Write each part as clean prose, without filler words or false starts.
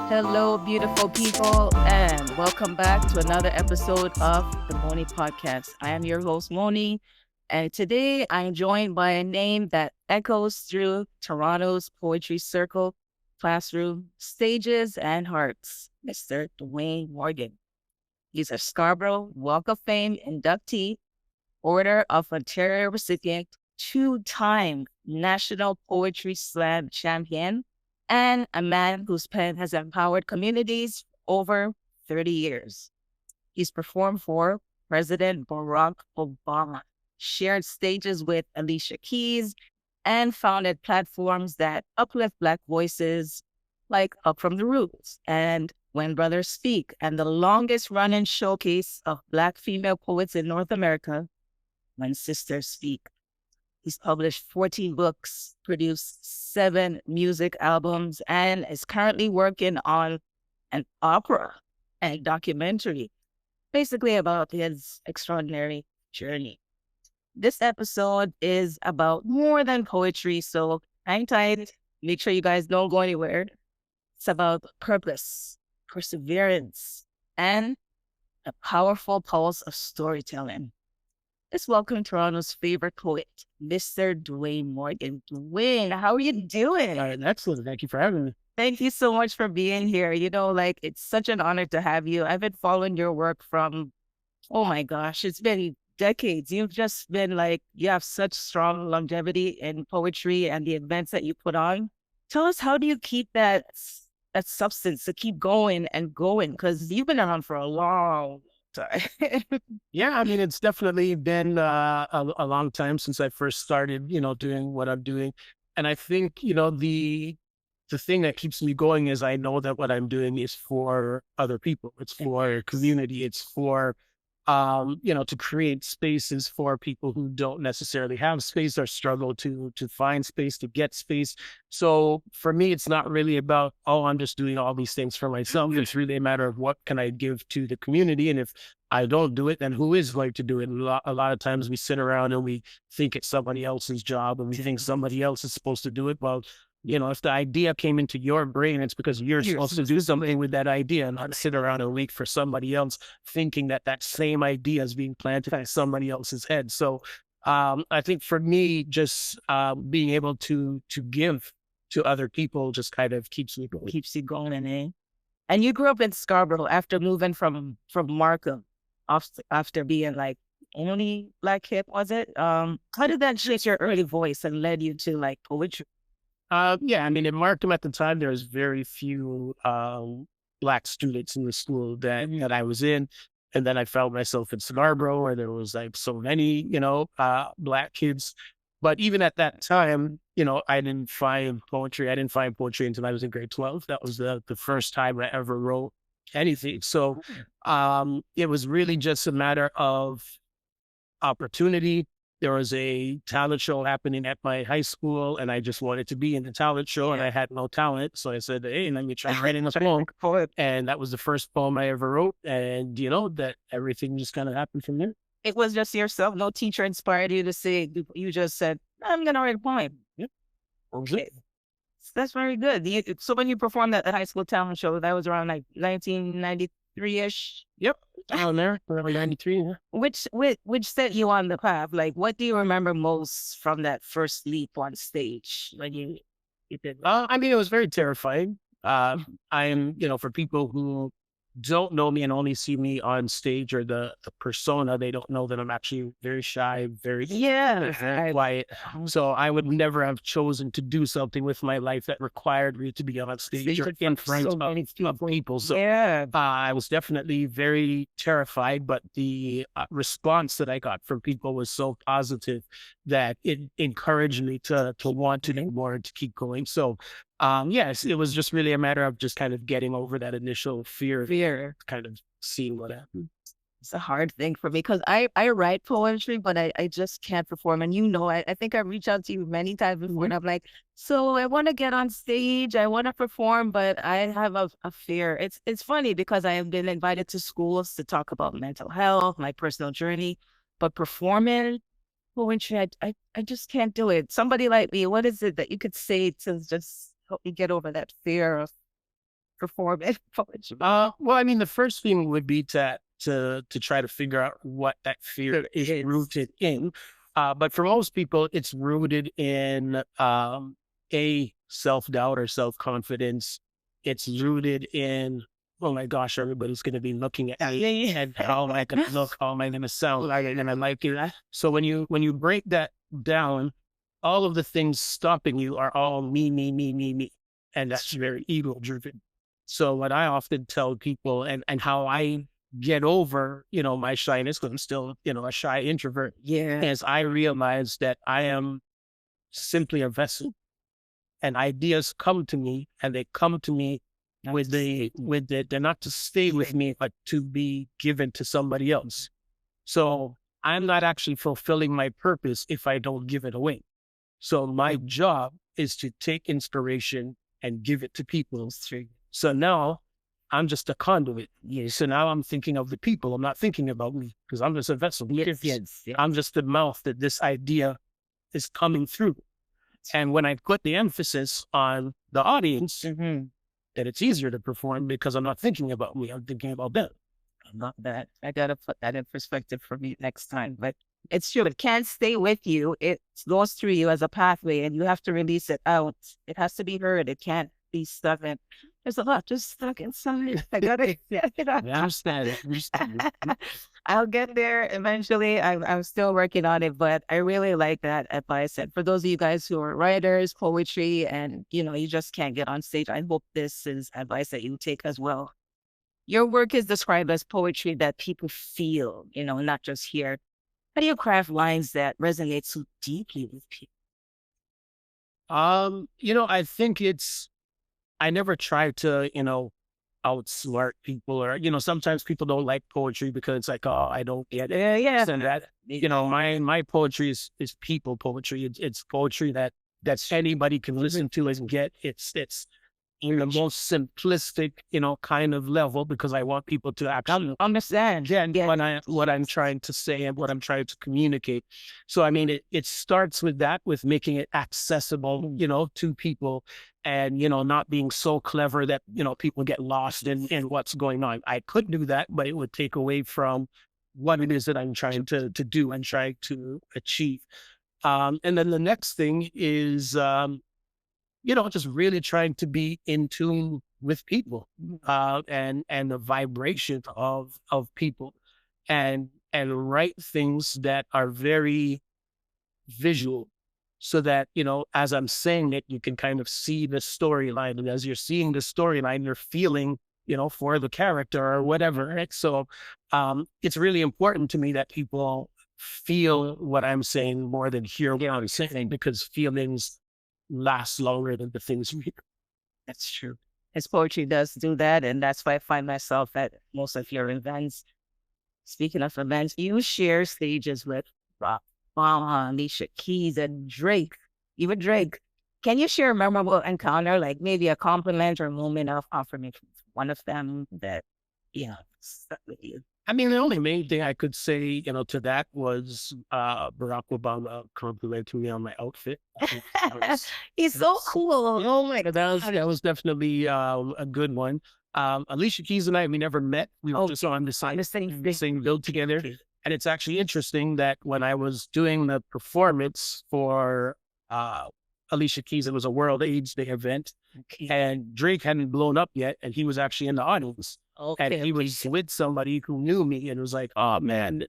Hello, beautiful people, and welcome back to another episode of the Moni Podcast. I am your host, Moni, and today I'm joined by a name that echoes through Toronto's Poetry Circle, classroom, stages, and hearts, Mr. Dwayne Morgan. He's a Scarborough Walk of Fame inductee, Order of Ontario recipient, two-time National Poetry Slam champion, and a man whose pen has empowered communities over 30 years. He's performed for President Barack Obama, shared stages with Alicia Keys, and founded platforms that uplift Black voices like Up From the Roots and When Brothers Speak, and the longest running showcase of Black female poets in North America, When Sisters Speak. He's published 14 books, produced 7 music albums, and is currently working on an opera and documentary, basically about his extraordinary journey. This episode is about more than poetry, so hang tight. Make sure you guys don't go anywhere. It's about purpose, perseverance, and a powerful pulse of storytelling. Let's welcome Toronto's favorite poet, Mr. Dwayne Morgan. Dwayne, how are you doing? Excellent. Thank you for having me. Thank you so much for being here. It's such an honor to have you. I've been following your work from, oh my gosh, it's been decades. You've just been you have such strong longevity in poetry and the events that you put on. Tell us, how do you keep that substance to keep going and going? Because you've been around for a long time. Yeah, I mean, it's definitely been a long time since I first started, doing what I'm doing. And I think, the thing that keeps me going is I know that what I'm doing is for other people. It's for community. It's for, to create spaces for people who don't necessarily have space or struggle to find space, to get space. So for me, it's not really about, oh, I'm just doing all these things for myself. It's really a matter of what can I give to the community. And if I don't do it, then who is going to do it? A lot of times we sit around and we think it's somebody else's job and we think somebody else is supposed to do it. Well, if the idea came into your brain, it's because you're supposed to do something with that idea and not sit around and wait for somebody else thinking that that same idea is being planted in somebody else's head. So I think for me, just being able to give to other people just kind of keeps me going. Keeps you going, eh? And you grew up in Scarborough after moving from Markham after being only Black kid, was it? How did that shape your early voice and led you to poetry? Yeah, I mean, in Markham at the time, there was very few Black students in the school that I was in. And then I found myself in Scarborough where there was so many, Black kids. But even at that time, I didn't find poetry. I didn't find poetry until I was in grade 12. That was the first time I ever wrote anything. So it was really just a matter of opportunity. There was a talent show happening at my high school, and I just wanted to be in the talent show, and I had no talent. So I said, hey, let me try writing a poem. And that was the first poem I ever wrote. And, that everything just kind of happened from there. It was just yourself. No teacher inspired you to say, you just said, I'm going to write a poem. Yep. Okay. That's very good. So when you performed at the high school talent show, that was around 1993-ish? Yep. Down there, early 93. Yeah. Which set you on the path? What do you remember most from that first leap on stage when you did that? I mean, it was very terrifying. I'm, for people who don't know me and only see me on stage or the persona, they don't know that I'm actually very shy, very quiet. So I would never have chosen to do something with my life that required me to be on stage or in front of people. So I was definitely very terrified, but the response that I got from people was so positive that it encouraged me to want to do more and to keep going. So yes, it was just really a matter of just kind of getting over that initial fear, kind of seeing what happened. It's a hard thing for me because I write poetry, but I just can't perform. And I think I reached out to you many times before, and I'm like, so I want to get on stage, I want to perform, but I have a fear. It's funny because I have been invited to schools to talk about mental health, my personal journey, but performing poetry, I just can't do it. Somebody like me, what is it that you could say to just help me get over that fear of perform in poetry? Well, I mean, the first thing would be to try to figure out what that fear is It's rooted in. But for most people, it's rooted in a self doubt or self confidence. It's rooted in, oh my gosh, everybody's going to be looking at me, and how am I going to look? How am I going to sound? And I like it. So when you break that down, all of the things stopping you are all me, me, me, me, me, and that's very ego driven. So what I often tell people, and how I get over, my shyness, because I'm still, a shy introvert, yeah. is I realize that I am simply a vessel, and ideas come to me, and they come to me they're not to stay with me, but to be given to somebody else. So I'm not actually fulfilling my purpose if I don't give it away. So my job is to take inspiration and give it to people. So now I'm just a conduit. Yes. So now I'm thinking of the people. I'm not thinking about me, because I'm just a vessel. Yes. I'm just the mouth that this idea is coming through. And when I put the emphasis on the audience, Mhm. that it's easier to perform because I'm not thinking about me. I'm thinking about them. I love that. I gotta put that in perspective for me next time. But it's true. It can't stay with you. It goes through you as a pathway, and you have to release it out. It has to be heard. It can't be stuck in. There's a lot just stuck inside. I gotta get it out. I understand it. I'll get there eventually. I'm still working on it, but I really like that advice. And for those of you guys who are writers, poetry, and you just can't get on stage, I hope this is advice that you take as well. Your work is described as poetry that people feel, not just hear. How do you craft lines that resonate so deeply with people? I think I never try to, outsmart people, or, sometimes people don't like poetry because it's like, oh, I don't get it. Yeah. And that, my poetry is people poetry. It's poetry that's anybody can listen to and get. It's in the most simplistic, kind of level, because I want people to actually Understand. get Yeah. what I'm trying to say and what I'm trying to communicate. So I mean, it starts with that, with making it accessible, to people, and not being so clever that people get lost in what's going on. I could do that, but it would take away from what it is that I'm trying to do and trying to achieve. And then the next thing is just really trying to be in tune with people, and the vibration of people, and write things that are very visual, so that as I'm saying it, you can kind of see the storyline, and as you're seeing the storyline, you're feeling for the character or whatever, right? So it's really important to me that people feel what I'm saying more than hear what I'm saying, because feelings last longer than the things we hear. That's true. His poetry does do that. And that's why I find myself at most of your events. Speaking of events, you share stages with Rock, Mama, Alicia Keys, and Drake. Even Drake. Can you share a memorable encounter, like maybe a compliment or moment of affirmation? One of them that, stuck with you. I mean, the only main thing I could say, to that was Barack Obama complimenting me on my outfit. He's so cool. Oh my God, that was definitely a good one. Alicia Keys and I, we never met. We were just on the same build together. And it's actually interesting that when I was doing the performance for Alicia Keys, it was a World AIDS Day event, and Drake hadn't blown up yet, and he was actually in the audience. And he was with somebody who knew me, and was like, oh man,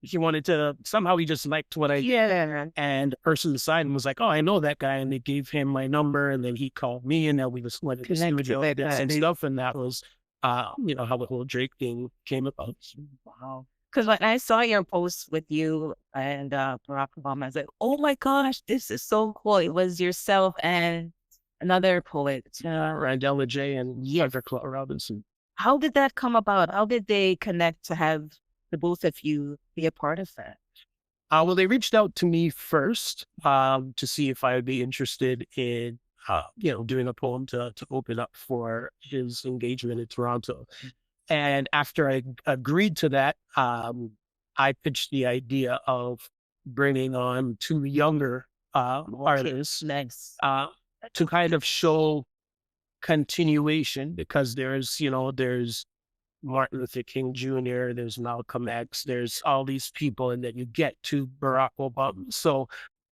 he wanted to, somehow he just liked what I did. Yeah. And the person beside him was like, oh, I know that guy. And they gave him my number, and then he called me, and then we just went to and stuff. And that was, how the whole Drake thing came about. Wow. Because when I saw your post with you and Barack Obama, I was like, oh my gosh, this is so cool. It was yourself and another poet. Randall J. and Clark Robinson. How did that come about? How did they connect to have the both of you be a part of that? Well, they reached out to me first to see if I would be interested in, doing a poem to open up for his engagement in Toronto. And after I agreed to that, I pitched the idea of bringing on two younger artists Nice. to kind of show continuation because there's Martin Luther King Jr., there's Malcolm X, there's all these people, and then you get to Barack Obama. So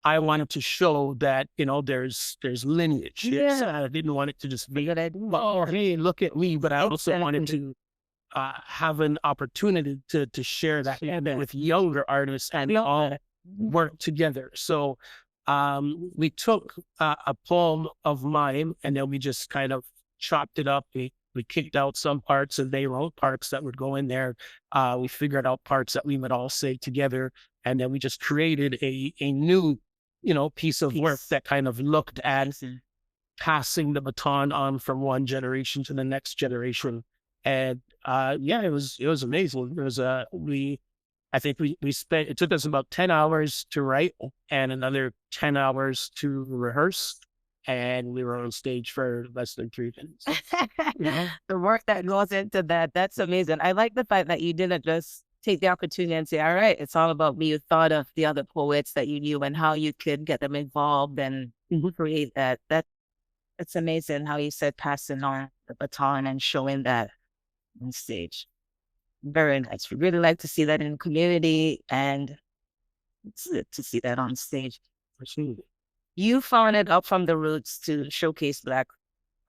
I wanted to show that, there's lineage. Yeah. I didn't want it to just be, Good idea. oh, hey, look at me. But I also wanted to have an opportunity to share that with younger artists and all work together. So we took a poem of mine and then we just kind of chopped it up. We kicked out some parts and they wrote parts that would go in there. We figured out parts that we would all say together. And then we just created a new, piece of work that kind of looked at passing the baton on from one generation to the next generation. And yeah, it was amazing. It was I think we spent, it took us about 10 hours to write and another 10 hours to rehearse. And we were on stage for less than 3 minutes. Yeah. The work that goes into that, that's amazing. I like the fact that you didn't just take the opportunity and say, all right, it's all about me. You thought of the other poets that you knew and how you could get them involved and create that. It's amazing how you said passing on the baton and showing that on stage. Very nice. We really like to see that in the community and to see that on stage. You founded Up From the Roots to showcase Black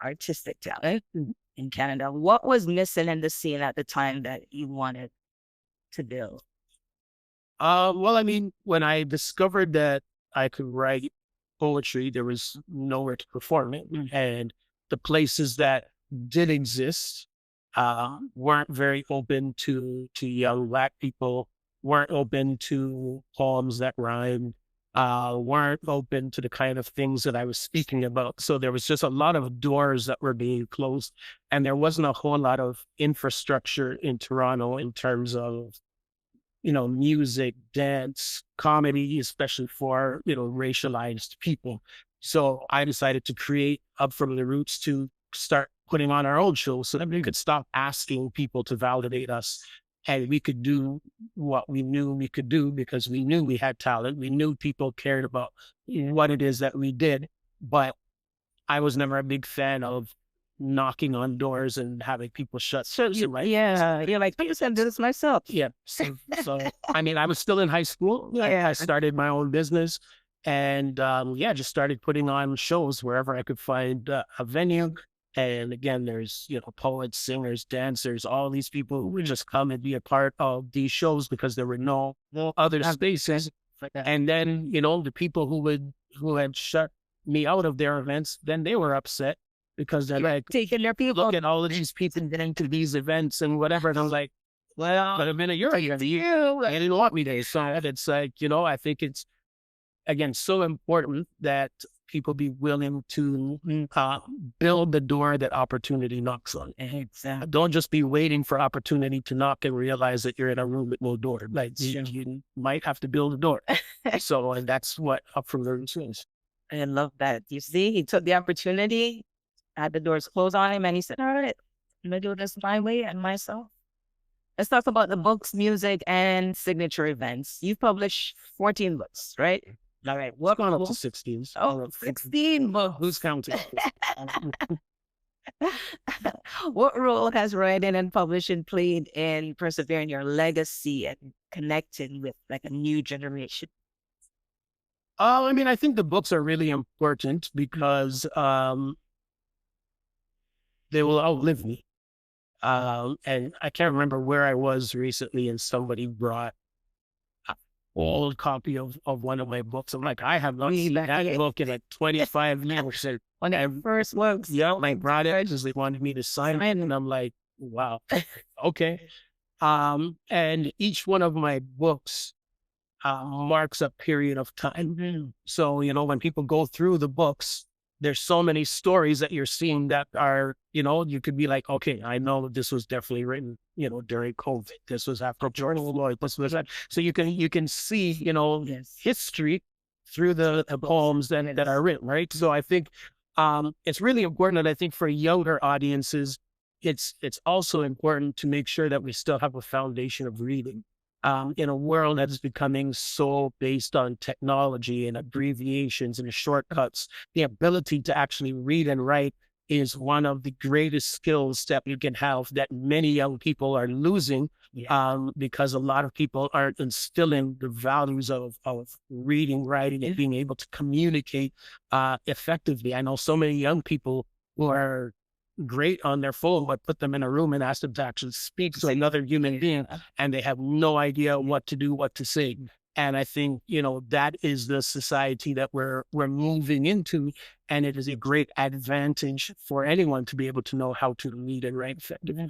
artistic talent in Canada. What was missing in the scene at the time that you wanted to build? Well, I mean, when I discovered that I could write poetry, there was nowhere to perform it. And the places that did exist weren't very open to young Black people, weren't open to poems that rhymed, weren't open to the kind of things that I was speaking about. So there was just a lot of doors that were being closed. And there wasn't a whole lot of infrastructure in Toronto in terms of, music, dance, comedy, especially for, racialized people. So I decided to create Up From the Roots to start putting on our own shows so that we could stop asking people to validate us and we could do what we knew we could do because we knew we had talent. We knew people cared about what it is that we did. But I was never a big fan of knocking on doors and having people shut. Yeah, you're like, I said this myself. Yeah. So I mean, I was still in high school. I started my own business and just started putting on shows wherever I could find a venue. And again, there's, poets, singers, dancers, all these people who would just come and be a part of these shows because there were no other spaces. And then, the people who had shut me out of their events, then they were upset because they're like, taking their people. Look at all of these people getting to these events and whatever. And I'm like, well, but a minute, you're here. I didn't want me there. So it's like, I think it's, again, so important that people be willing to build the door that opportunity knocks on. Exactly. Don't just be waiting for opportunity to knock and realize that you're in a room with no door. Like you might have to build a door. And that's what Up From the Roots is. I love that. You see, he took the opportunity, had the doors closed on him, and he said, all right, I'm going to do this my way and myself. Let's talk about the books, music, and signature events. You've published 14 books, right? All right. What's going up to 16? Oh, 16 books. Who's counting? What role has writing and publishing played in persevering your legacy and connecting with like a new generation? I mean, I think the books are really important because they will outlive me. And I can't remember where I was recently and somebody brought an old copy of one of my books. I'm like, I have not seen that book in like 25 years. When I first works. Yeah, my brother just they wanted me to sign it. And I'm like, wow, okay. And each one of my books marks a period of time. So, when people go through the books, there's so many stories that you're seeing that are, you could be like, okay, I know this was definitely written, during COVID. This was after George Floyd. This was that. So you can see, history through the poems that are written, right? So I think it's really important. And I think for younger audiences, it's also important to make sure that we still have a foundation of reading. In a world that is becoming so based on technology and abbreviations and shortcuts, the ability to actually read and write is one of the greatest skills that you can have that many young people are losing, because a lot of people aren't instilling the values of reading, writing, and being able to communicate effectively. I know so many young people who are great on their phone, but put them in a room and ask them to actually speak to another human being, and they have no idea what to do, what to say. And I think, that is the society that we're moving into. And it is a great advantage for anyone to be able to know how to read and write effectively.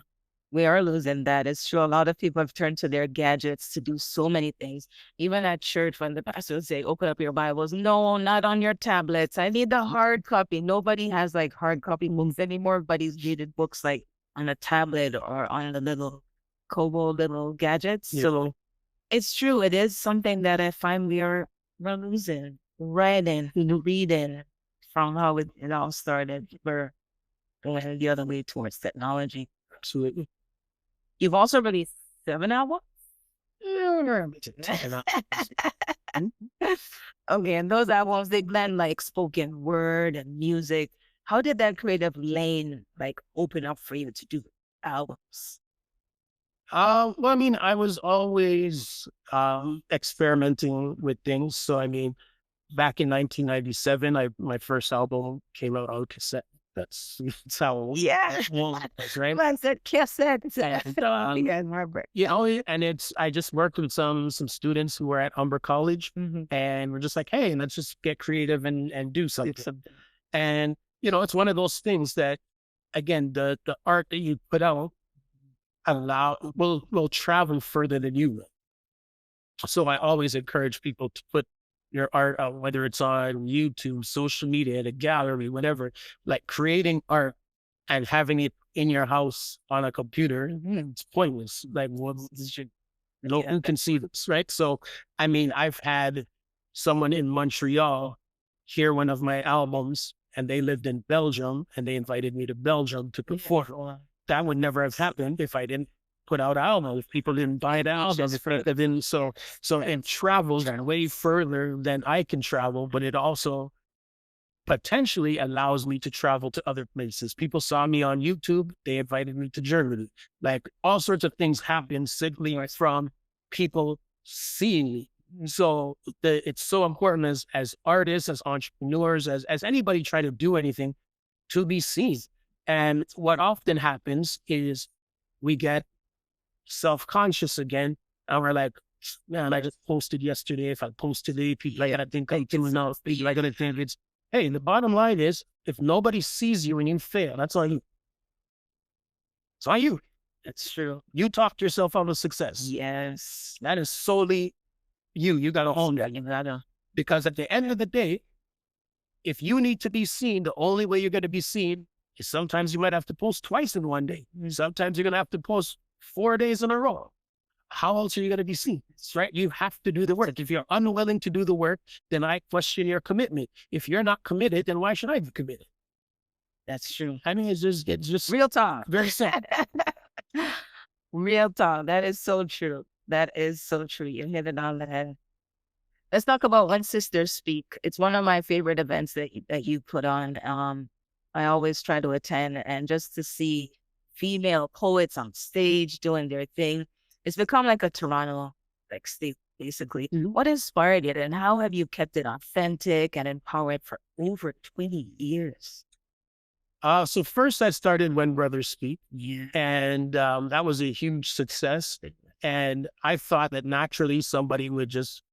We are losing that. It's true. A lot of people have turned to their gadgets to do so many things. Even at church, when the pastor would say, open up your Bibles. No, not on your tablets. I need the hard copy. Nobody has like hard copy books anymore. Everybody's reading books like on a tablet or on the little Kobo little gadgets. Yeah. So it's true. It is something that I find we're losing. Writing, reading from how it all started. We're going the other way towards technology. Absolutely. You've also released 7 albums? Okay, and those albums, they blend like spoken word and music. How did that creative lane like open up for you to do albums? Well, I mean, I was always experimenting with things. So, I mean, back in 1997, my first album came out on cassette. That's how Yeah. long it was, right? Man said cassette. And, Yeah, remember. and I just worked with some students who were at Humber College, and we're just like, hey, let's just get creative and do something. And it's one of those things that, again, the art that you put out will travel further than you will. So I always encourage people to put your art out, whether it's on YouTube, social media, at a gallery, whatever. Like creating art and having it in your house on a computer, it's pointless. Like, who can see this, right? So, I mean, I've had someone in Montreal hear one of my albums, and they lived in Belgium, and they invited me to Belgium to perform. That would never have happened if I didn't put out albums. If people didn't buy the albums, so it travels way further than I can travel, but it also potentially allows me to travel to other places. People saw me on YouTube, they invited me to Germany. Like, all sorts of things happen simply from people seeing me. So it's so important as artists, as entrepreneurs, as anybody trying to do anything, to be seen. And what often happens is we get self-conscious again, and we're like, man, I just posted yesterday. If I post today, people are gonna think I'm doing enough. People are gonna think it's, hey, the bottom line is, if nobody sees you and you fail, that's on you. It's on you. That's true. You talked yourself out of success. Yes. That is solely you. You gotta own that. Because at the end of the day, if you need to be seen, the only way you're gonna be seen is sometimes you might have to post twice in one day. Sometimes you're gonna have to post 4 days in a row. How else are you going to be seen? Right? You have to do the work. If you're unwilling to do the work, then I question your commitment. If you're not committed, then why should I be committed? That's true. I mean, it's just real talk. Very sad. Real talk. That is so true. That is so true. You hit it on the head. Let's talk about When Sisters Speak. It's one of my favorite events that you put on. I always try to attend, and just to see female poets on stage doing their thing. It's become like a Toronto state, basically. What inspired it, and how have you kept it authentic and empowered for over 20 years? So first I started When Brothers Speak, and that was a huge success. And I thought that naturally somebody would just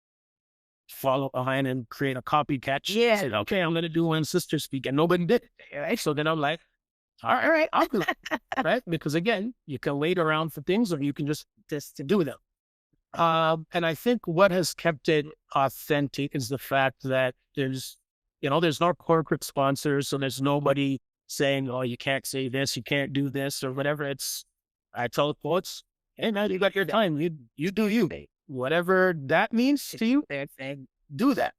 follow behind and create a copycat. Yeah. Said, okay, I'm going to do When Sisters Speak, and nobody did. Right? So then I'm like, all right, I'll do it. Right? Because again, you can wait around for things, or you can just do them. And I think what has kept it authentic is the fact that there's no corporate sponsors. So there's nobody saying, oh, you can't say this, you can't do this, or whatever. I tell poets, hey man, you got your time. You do you. Whatever that means to you, do that.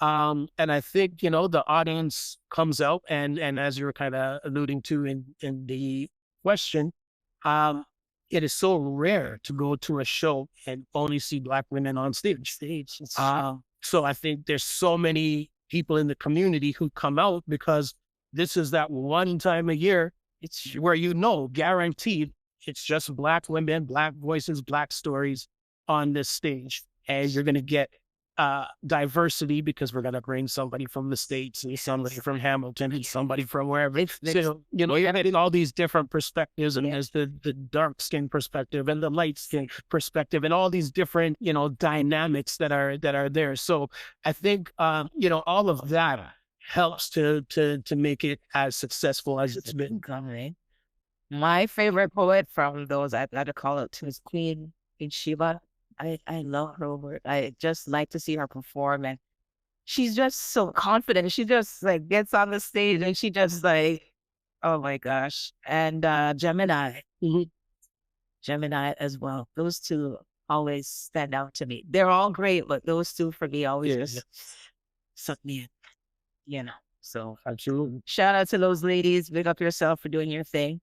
And I think, the audience comes out, and as you were kind of alluding to in the question, it is so rare to go to a show and only see Black women on stage. So I think there's so many people in the community who come out because this is that one time a year it's where guaranteed, it's just Black women, Black voices, Black stories on this stage. And you're going to get diversity because we're going to bring somebody from the States and somebody from Hamilton and somebody from wherever. So, you're getting all these different perspectives, and there's the dark skin perspective and the light skin perspective and all these different, dynamics that are there. So I think, all of that helps to make it as successful as it's been. Coming. My favorite poet from those, I've got to call it, is Queen Sheba. I love her work. I just like to see her perform, and she's just so confident. She just like gets on the stage and she just like, oh my gosh. And Gemini, Gemini as well. Those two always stand out to me. They're all great, but those two for me always just suck me in, So Absolutely. shout out to those ladies. Big up yourself for doing your thing.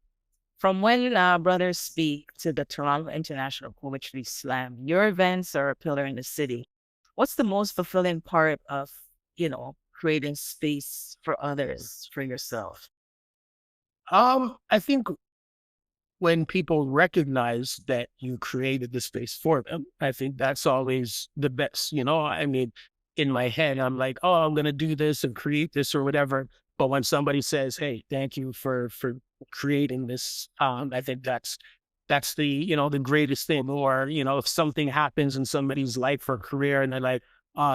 From when Brothers Speak to the Toronto International Poetry Slam, your events are a pillar in the city. What's the most fulfilling part of, creating space for others, for yourself? I think when people recognize that you created the space for them, I think that's always the best. I mean, in my head, I'm like, oh, I'm going to do this and create this or whatever. But when somebody says, hey, thank you for creating this, I think that's the greatest thing. Or, if something happens in somebody's life or career and they're like,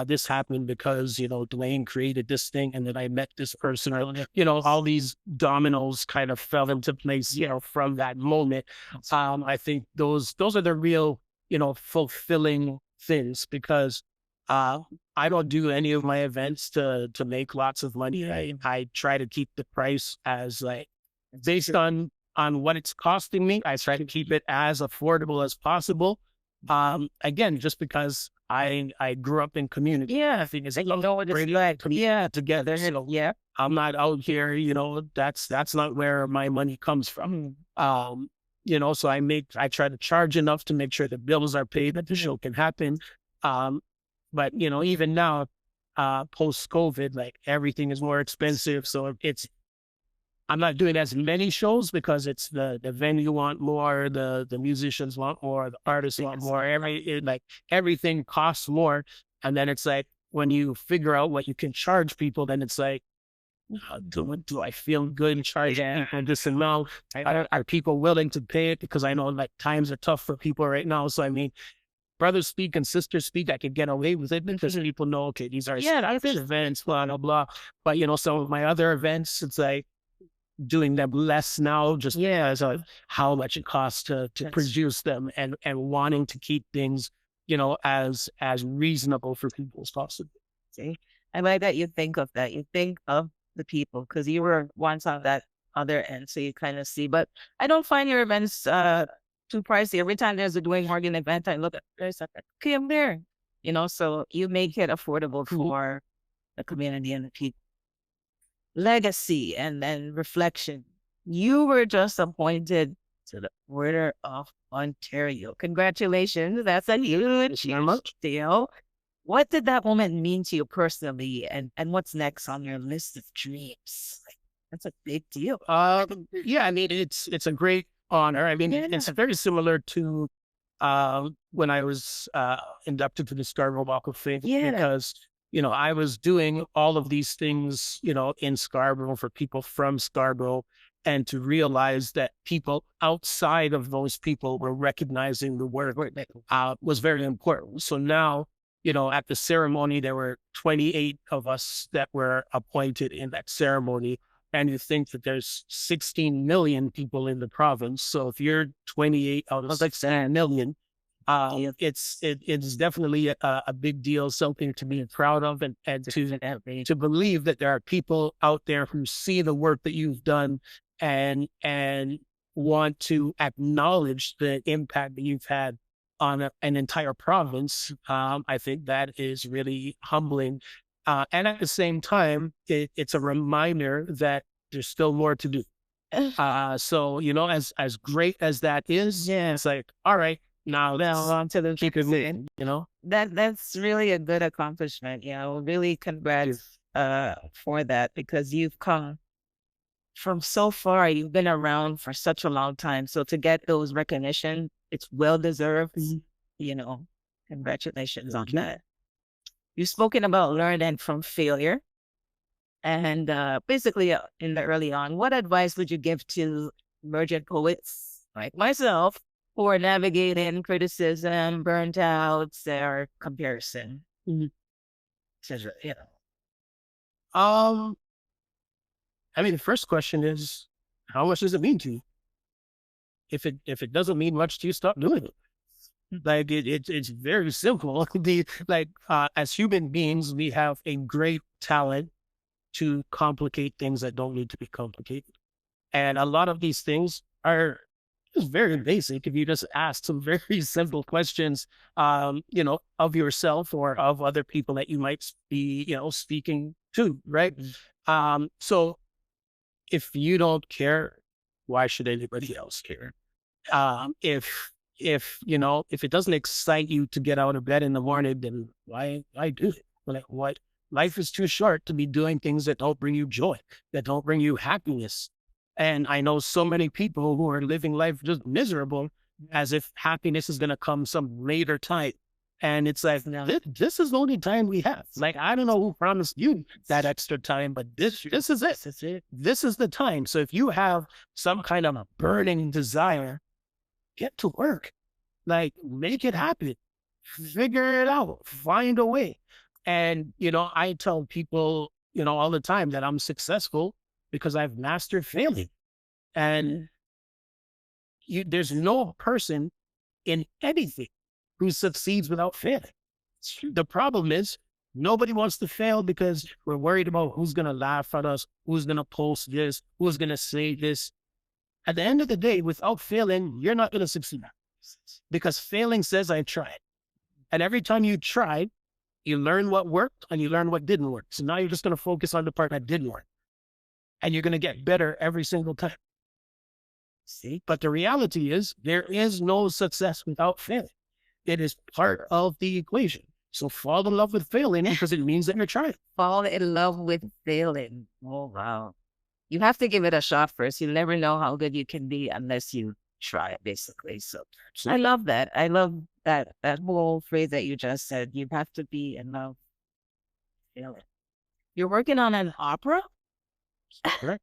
this happened because, Dwayne created this thing and then I met this person, or, all these dominoes kind of fell into place, from that moment. I think those are the real, fulfilling things, because I don't do any of my events to make lots of money. I try to keep the price as like based on what it's costing me. I try to keep it as affordable as possible. Again, just because I grew up in community. Yeah, I think it's what it's like. Together. I'm not out here, that's not where my money comes from. So I try to charge enough to make sure the bills are paid, that the show can happen. But even now, post COVID, like everything is more expensive. So I'm not doing as many shows because it's the venue want more, the musicians want more, the artists want more. Everything costs more. And then it's like, when you figure out what you can charge people, then it's like, do I feel good charging people this amount? Are people willing to pay it? Because I know like times are tough for people right now. So I mean, brothers speak and sisters speak, I could get away with it because people know, okay, these are events, blah, blah, blah. But, some of my other events, it's like doing them less now, just so how much it costs to produce them, and wanting to keep things, as reasonable for people as possible. See, I like that you think of that. You think of the people, because you were once on that other end, so you kind of see. But I don't find your events too pricey. Every time there's a Dwayne Morgan event, I look at there's like, okay, I'm there. So you make it affordable for the community and the people. Legacy and then reflection. You were just appointed to the Order of Ontario. Congratulations. That's a huge deal. What did that moment mean to you personally? And what's next on your list of dreams? That's a big deal. I mean, it's a great honor. I mean, it's very similar to when I was inducted to the Scarborough Walk of Fame, because I was doing all of these things, in Scarborough for people from Scarborough, and to realize that people outside of those people were recognizing the work was very important. So now, at the ceremony, there were 28 of us that were appointed in that ceremony. And you think that there's 16 million people in the province. So if you're 28 out of 16 million, it's definitely a big deal, something to be proud of, and to believe that there are people out there who see the work that you've done and want to acknowledge the impact that you've had on an entire province. I think that is really humbling. And at the same time, it's a reminder that there's still more to do. So, as great as that is, it's like, all right, now on to the keep it moving, That's really a good accomplishment. Really congrats for that, because you've come from so far, you've been around for such a long time. So to get those recognition, it's well deserved. You know, congratulations on that. You've spoken about learning from failure. And basically, in the early on, what advice would you give to emergent poets like myself who are navigating criticism, burnt out, or comparison? You know, Um, I mean, the first question is, how much does it mean to you? If it doesn't mean much to you, stop doing it. Like it's very simple. As human beings, we have a great talent to complicate things that don't need to be complicated. And a lot of these things are just very basic. If you just ask some very simple questions, of yourself or of other people that you might be, speaking to, right? So if you don't care, why should anybody else care? If it doesn't excite you to get out of bed in the morning, then why do it? Like, what? Life is too short to be doing things that don't bring you joy, that don't bring you happiness. And I know so many people who are living life just miserable, as if happiness is going to come some later time. And it's like, this is the only time we have. Like, I don't know who promised you that extra time, but this is it. This is the time. So if you have some kind of a burning desire, get to work. Like, make it happen. Figure it out. Find a way. And, I tell people, all the time that I'm successful because I've mastered failing. And there's no person in anything who succeeds without failing. The problem is nobody wants to fail because we're worried about who's going to laugh at us, who's going to post this, who's going to say this. At the end of the day, without failing, you're not going to succeed, because failing says I tried. And every time you tried, you learn what worked and you learn what didn't work. So now you're just going to focus on the part that didn't work. And you're going to get better every single time. See? But the reality is there is no success without failing. It is part of the equation. So fall in love with failing because it means that you're trying. Fall in love with failing. Oh, wow. You have to give it a shot first. You never know how good you can be unless you try, basically. So I love that. I love that whole phrase that you just said. You have to be in love with failing. You're working on an opera? Correct.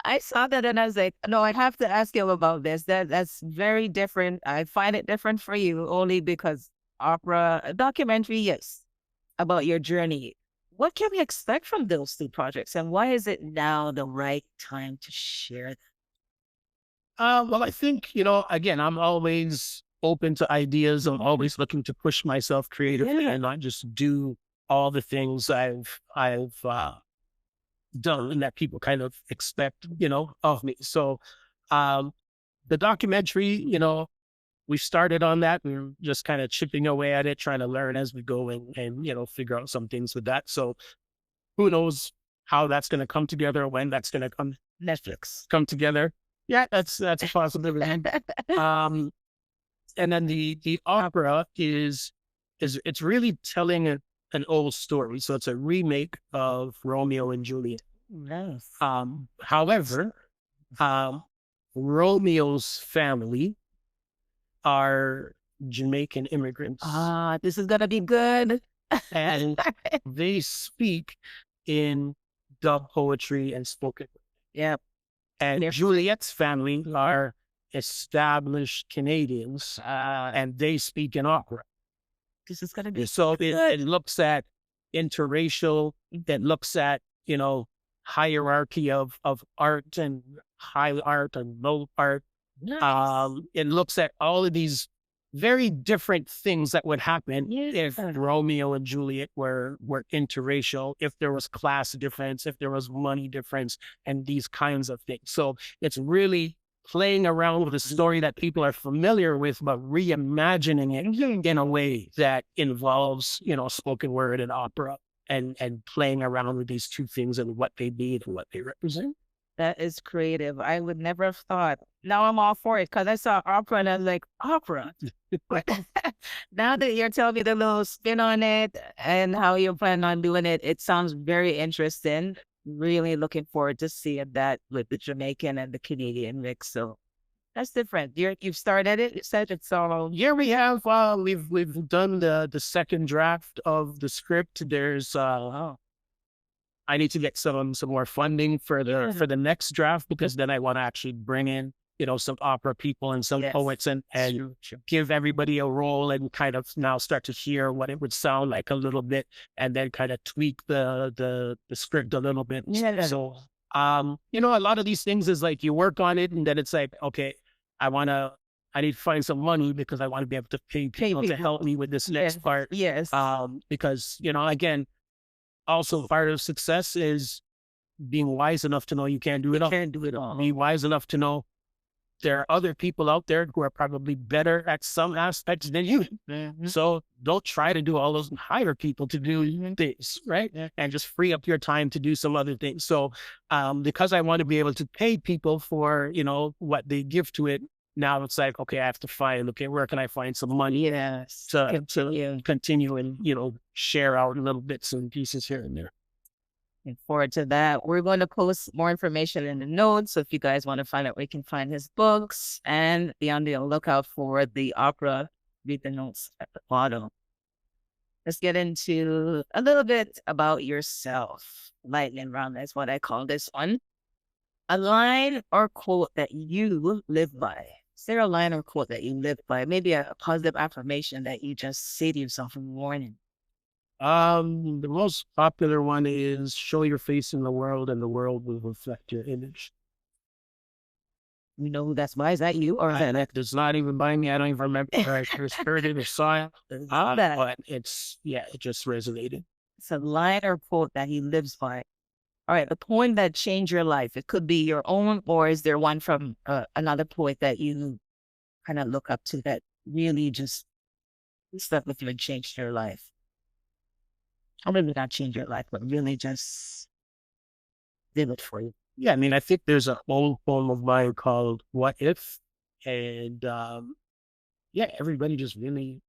I saw that and I was like, no, I have to ask you about this. That's very different. I find it different for you only because opera, a documentary, yes, about your journey. What can we expect from those two projects, and why is it now the right time to share them? Well, I think, again, I'm always open to ideas. I'm always looking to push myself creatively and not just do all the things I've done and that people kind of expect, of me. So, the documentary, we started on that. We're just kind of chipping away at it, trying to learn as we go and figure out some things with that. So who knows how that's going to come together, when that's going to come together. Yeah, that's a possibility. And then the opera is it's really telling an old story. So it's a remake of Romeo and Juliet. Yes. However, Romeo's family are Jamaican immigrants. This is gonna be good. And they speak in dub poetry and spoken. Yep. And Juliet's family are established Canadians, and they speak in opera. This is gonna be so it looks at interracial. It looks at hierarchy of art and high art and low art. nice. It looks at all of these very different things that would happen if Romeo and Juliet were interracial, if there was class difference, if there was money difference, and these kinds of things. So it's really playing around with a story that people are familiar with, but reimagining it in a way that involves, spoken word and opera, and playing around with these two things and what they mean and what they represent. That is creative. I would never have thought. Now I'm all for it because I saw opera and I was like, opera. Now that you're telling me the little spin on it and how you're planning on doing it, it sounds very interesting. Really looking forward to seeing that with the Jamaican and the Canadian mix. So that's different. You've started it. You said it's all. Yeah, we have. We've done the second draft of the script. There's Oh, I need to get some more funding for the next draft, because then I want to actually bring in, some opera people and some yes. poets, and True, true. give everybody a role, and kind of now start to hear what it would sound like a little bit, and then kind of tweak the script a little bit. Yeah. So a lot of these things is like you work on it, and then it's like, okay, I wanna I need to find some money, because I want to be able to pay Pay people to people. help me with this Yes. next part. Yes. Because, again, also part of success is being wise enough to know you can't do You it all. can't do it all. Be wise enough to know there are other people out there who are probably better at some aspects than you. Mhm. So don't try to do all those, hire people to do things, right? Yeah. And just free up your time to do some other things. So because I want to be able to pay people for, what they give to it, now it's like, okay, I have to find, okay, where can I find some money Yes. to continue and, share out little bits and pieces here and there. Looking forward to that. We're going to post more information in the notes. So if you guys want to find out where you can find his books, and be on the lookout for the opera, read the notes at the bottom. Let's get into a little bit about yourself. Lightning round is what I call this one. A line or quote that you live by. Is there a line or quote that you live by? Maybe a positive affirmation that you just say to yourself in the morning. The most popular one is show your face in the world, and the world will reflect your image. You know who that's by? Is that you or is that That does not even buy me. I don't even remember where I first heard it or saw it. that? But it just resonated. It's a line or quote that he lives by. All right, a poem that changed your life. It could be your own, or is there one from another poet that you kind of look up to that really just stuck with you and changed your life? Or maybe not change your life, but really just did it for you. Yeah, I mean, I think there's an old poem of mine called "What If," and everybody just really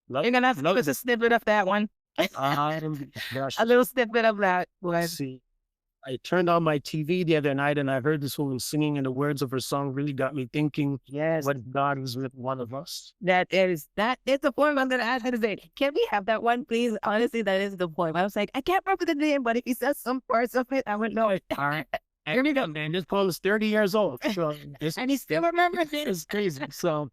You're gonna have to give us a snippet of that one. gosh, A little snippet of that let's one. see. I turned on my TV the other night, and I heard this woman singing, and the words of her song really got me thinking, Yes, what if God was with one of us? that is the poem I'm gonna ask her to say. Can we have that one, please? Honestly, that is the poem. I was like, I can't remember the name, but if he says some parts of it, I would know it. All right. Here we go, man. This poem is 30 years old. So And he still remembers it. it's crazy. So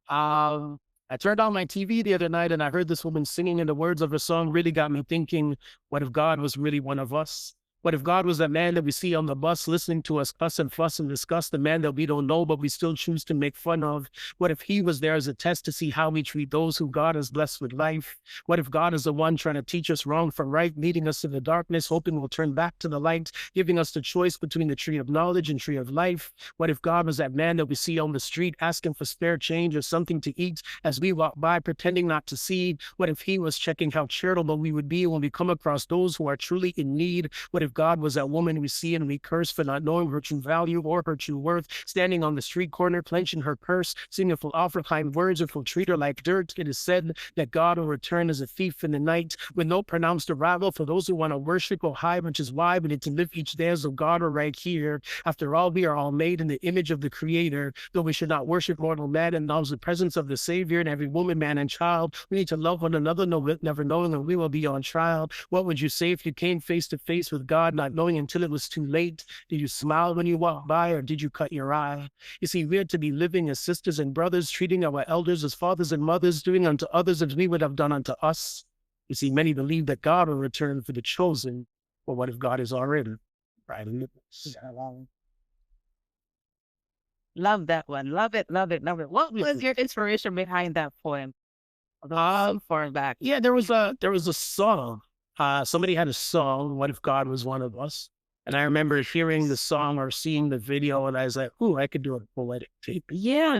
I turned on my TV the other night, and I heard this woman singing, and the words of her song really got me thinking, what if God was really one of us? What if God was that man that we see on the bus listening to us cuss and fuss and discuss, the man that we don't know, but we still choose to make fun of? What if he was there as a test to see how we treat those who God has blessed with life? What if God is the one trying to teach us wrong from right, leading us in the darkness, hoping we'll turn back to the light, giving us the choice between the tree of knowledge and tree of life? What if God was that man that we see on the street asking for spare change or something to eat as we walk by, pretending not to see? What if he was checking how charitable we would be when we come across those who are truly in need? What if God was that woman we see and we curse for not knowing her true value or her true worth, standing on the street corner, clenching her purse, seeing if we'll offer kind words or if we'll treat her like dirt? It is said that God will return as a thief in the night with no pronounced arrival for those who want to worship or hide, which is why we need to live each day as though God are right here. After all, we are all made in the image of the Creator, though we should not worship mortal man and acknowledge the presence of the Savior in every woman, man, and child. We need to love one another, never knowing that we will be on trial. What would you say if you came face to face with God, not knowing until it was too late? Did you smile when you walked by, or did you cut your eye? You see, we're to be living as sisters and brothers, treating our elders as fathers and mothers, doing unto others as we would have done unto us. You see, many believe that God will return for the chosen, but what if God is already right in the Love that one. Love it, love it, love it. What was your inspiration behind that poem? So far back. Yeah, there was a song. Somebody had a song, "What if God was one of us?" And I remember hearing the song or seeing the video, and I was like, "Ooh, I could do a poetic tape." Yeah,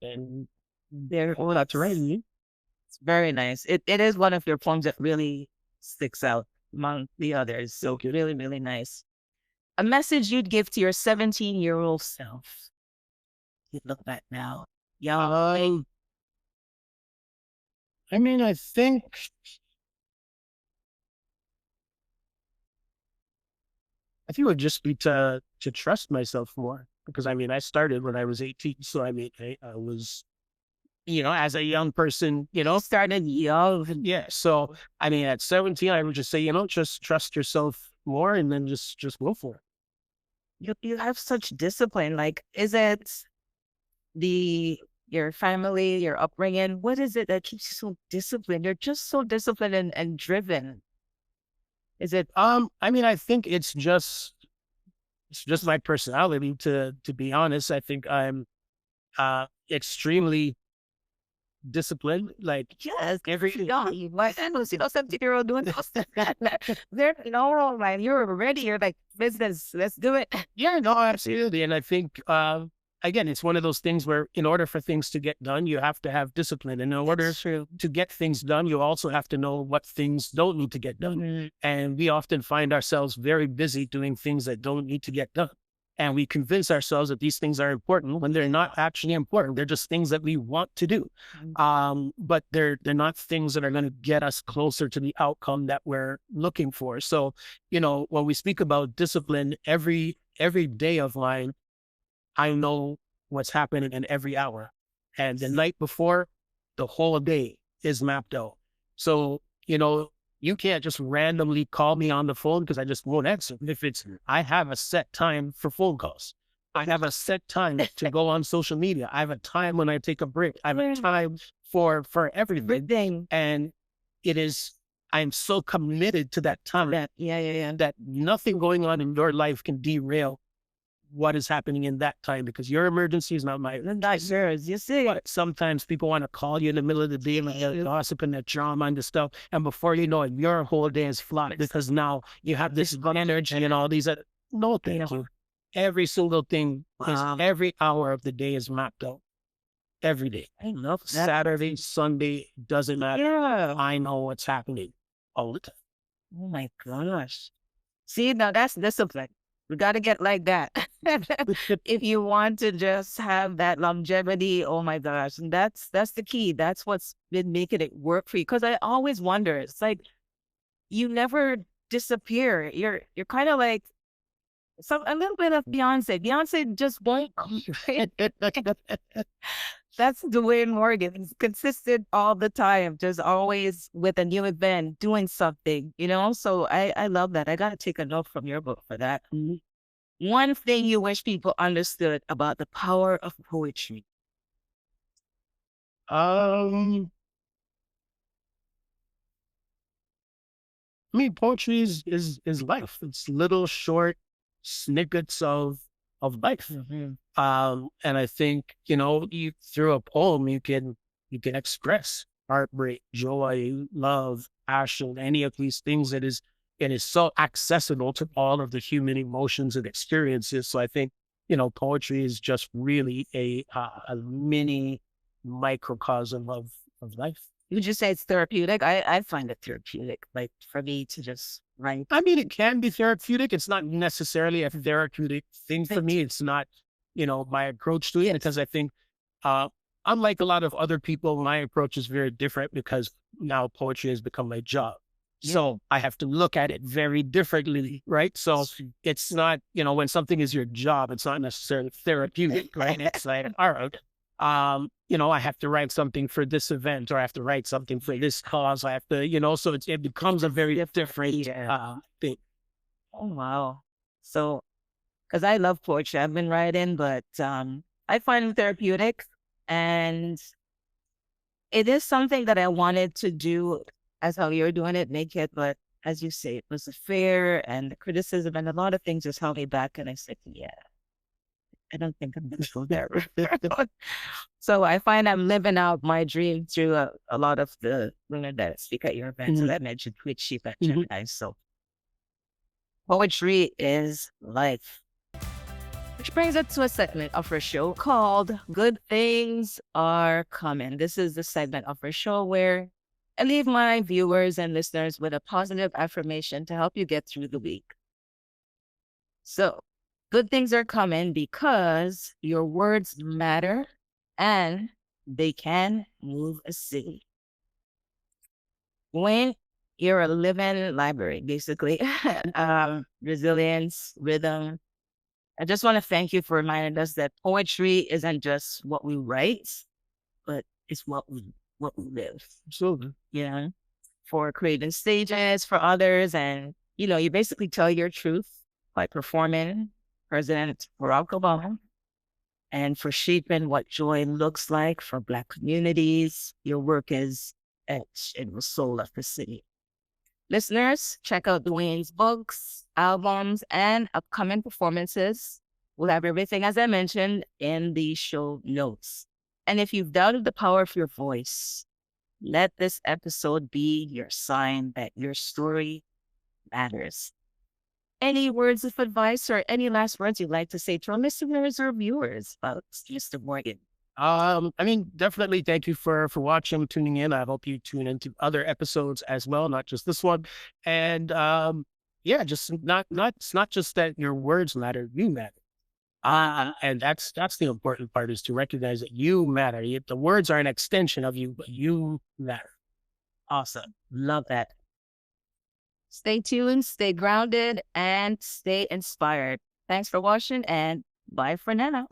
And there. oh, that's right. It's very nice. It is one of your poems that really sticks out among the others. So really, really nice. A message you'd give to your 17-year-old self. You look back now. Young. I mean, I think I think it would just be to trust myself more because I mean I started when I was 18, so I mean I was as a young person, Started young. yeah. So I mean at 17, I would just say just trust yourself more and then just go for it. You have such discipline. Like, is it the your family, your upbringing? What is it that keeps you so disciplined? You're just so disciplined and driven. Is it I mean I think it's just my personality to be honest. I think I'm extremely disciplined. Like yes, every young? You like I know, 70-year-old doing those. They're no, man, you're ready. You're like business. Let's do it. yeah, no, absolutely. And I think again, it's one of those things where in order for things to get done, you have to have discipline. And in order That's true. to get things done, you also have to know what things don't need to get done. Mhm. And we often find ourselves very busy doing things that don't need to get done. And we convince ourselves that these things are important when they're not actually important. They're just things that we want to do. But they're not things that are going to get us closer to the outcome that we're looking for. So, when we speak about discipline, every day of mine, I know what's happening in every hour. And the night before, the whole day is mapped out. So, you can't just randomly call me on the phone because I just won't answer. If I have a set time for phone calls. I have a set time to go on social media. I have a time when I take a break. I have a time for everything. Everything. And it is, I'm so committed to that time Yeah. that nothing going on in your life can derail what is happening in that time because your emergency is not my That's yours. You see. but sometimes people want to call you in the middle of the day and they're gossiping that drama and the stuff. And before you know it, your whole day is flat because now you have this energy and all these other. No, thank you. Every single thing is Wow. every hour of the day is mapped out. Every day. I love that. Saturday, Sunday, doesn't matter. Yeah. I know what's happening all the Oh my gosh. See, now that's discipline. We got to get like that. time. If you want to just have that longevity, oh my gosh. And that's the key. That's what's been making it work for you. Because I always wonder, it's like you never disappear. You're kind of like a little bit of Beyonce. Beyonce just won't quit. That's Dwayne Morgan. He's consistent all the time, just always with a new event, doing something. So I love that. I got to take a note from your book for that. One thing you wish people understood about the power of poetry. um, I mean, poetry is life. It's little short snippets of life. Mhm. And I think you through a poem you can express heartbreak, joy, love, passion, any of these things. It is so accessible to all of the human emotions and experiences. So I think poetry is just really a mini microcosm of life. You just say it's therapeutic. I find it therapeutic, like for me to just write. I mean, it can be therapeutic. It's not necessarily a therapeutic thing for me. It's not, my approach to it because I think, uh, unlike a lot of other people, my approach is very different because now poetry has become my job. Yeah. So I have to look at it very differently, right? So it's not, when something is your job, it's not necessarily therapeutic, right? It's like, all right, I have to write something for this event, or I have to write something for this cause. I have to, so it becomes a very different thing. Oh wow. So because I love poetry, I've been writing, but I find it therapeutic, and it is something that I wanted to do as how you're doing it, make it, but as you say, it was the fear and the criticism and a lot of things just held me back. And I said, yeah, I don't think I'm going to go there. So I find I'm living out my dream through a lot of the women that speak at your event. So that mentioned Twitch Sheep at Gemini. So poetry is life. Which brings us to a segment of our show called Good Things Are Coming. This is the segment of our show where I leave my viewers and listeners with a positive affirmation to help you get through the week. So, good things are coming because your words matter and they can move a city. Dwayne, You're a living library, basically. Resilience, rhythm. I just want to thank you for reminding us that poetry isn't just what we write, but it's what we live. Absolutely. You know, for creating stages for others, and you basically tell your truth by performing President Barack Obama, and for shaping what joy looks like for Black communities. Your work is etched in the soul of the city. Listeners, check out Dwayne's books, albums, and upcoming performances. We'll have everything, as I mentioned, in the show notes. And if you've doubted the power of your voice, let this episode be your sign that your story matters. Any words of advice or any last words you'd like to say to our listeners or viewers about Mr. Morgan? I mean, definitely thank you for watching, tuning in. I hope you tune into other episodes as well, not just this one. And yeah, just not it's not just that your words matter, you matter. And that's the important part, is to recognize that you matter. The words are an extension of you, but you matter. Awesome. Love that. Stay tuned, stay grounded, and stay inspired. Thanks for watching, and bye for now.